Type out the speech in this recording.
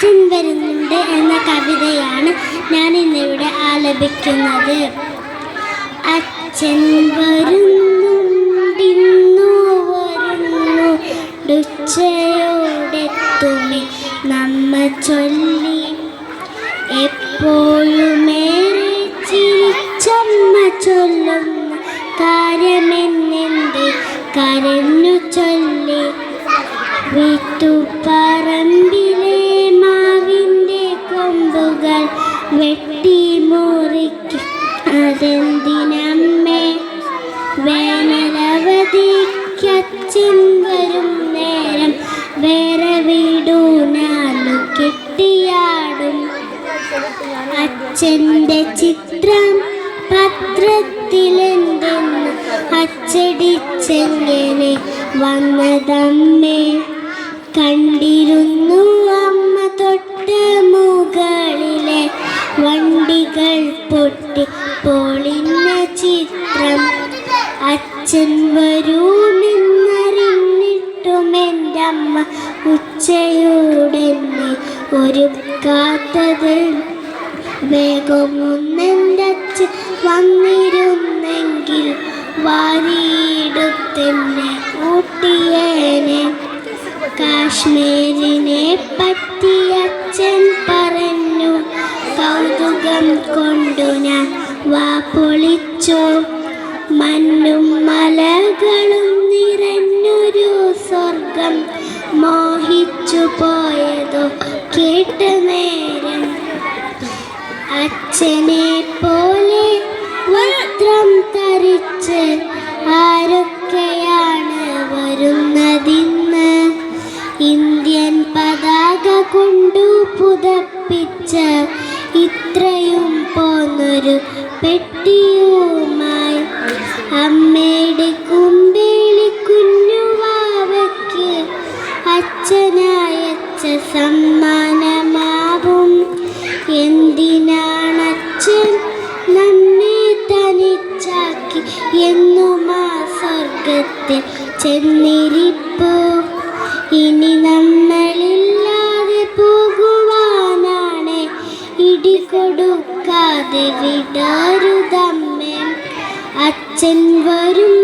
അച്ഛൻ വരുന്നുണ്ട് എന്ന കവിതയാണ് ഞാൻ ഇന്നിവിടെ ആലപിക്കുന്നത്. അച്ഛൻ വരുന്നുണ്ടിന്നു വരുന്നുണ്ടുച്ചയോടെത്തുമേ നമ്മ ചൊല്ലി, എപ്പോഴുമേറെ ചിരിച്ചമ്മ ചൊല്ലുന്ന കാര്യമെന്നെൻ്റെ കരഞ്ഞു ചൊല്ലി. വീട്ടുപറമ്പിലെ മാവിൻ്റെ കൊമ്പുകൾ വെട്ടി മുറിക്ക് അതെന്തിനമ്മേ? വേനലവധിക്കച്ഛൻ വരും നേരം വേറെ വീടൂനാലു കെട്ടിയാടും. അച്ഛൻ്റെ ചിത്രം പത്രത്തിലെന്തെന്ന് അച്ചടിച്ചെങ്ങനെ വന്നതമ്മേ? കണ്ടിരുന്നു അമ്മ തൊട്ട മുകളിലെ വണ്ടികൾ പൊട്ടി പൊളിഞ്ഞ ചിത്രം. അച്ഛൻ വരുമെന്നറിഞ്ഞിട്ടും എൻ്റെ അമ്മ ഉച്ചയോടെന്നെ ഒരുക്കാത്തത്. വേഗമൊന്നെൻ്റെ അച്ഛൻ വന്നിരുന്നെങ്കിൽ വാരിയെടുത്തെന്നെ കൂട്ടിയേനെ. കാശ്മീരിനെ പറ്റി അച്ഛൻ പറഞ്ഞു, കൗതുകം കൊണ്ടു ഞാൻ വാ പൊളിച്ചു. മണ്ണും മലകളും നിറഞ്ഞൊരു സ്വർഗം മോഹിച്ചു പോയതോ കേട്ട നേരം. അച്ഛനെ പോലെ വസ്ത്രം ധരിച്ച് ആരൊക്കെയാണ് വരുന്നതിന്ന്? ഇന്ത്യൻ പതാക കൊണ്ടു പുതപ്പിച്ച ഇത്രയും പോന്നൊരു പെട്ടിയുമായി അമ്മയുടെ കുമ്പേളി കുഞ്ഞുവാവയ്ക്ക് അച്ഛനയച്ച സമ്മാനമാവും. എന്തിനാണച്ഛൻ നമ്മെ തനിച്ചാക്കി എന്നും ആ സ്വർഗത്തിൽ ചെന്നിരിപ്പു? ഇനി നമ്മളില്ലാതെ പോകുവാനാണ്, ഇടികൊടുക്കാതെ വിടരുതമ്മേ. അച്ഛൻ വരും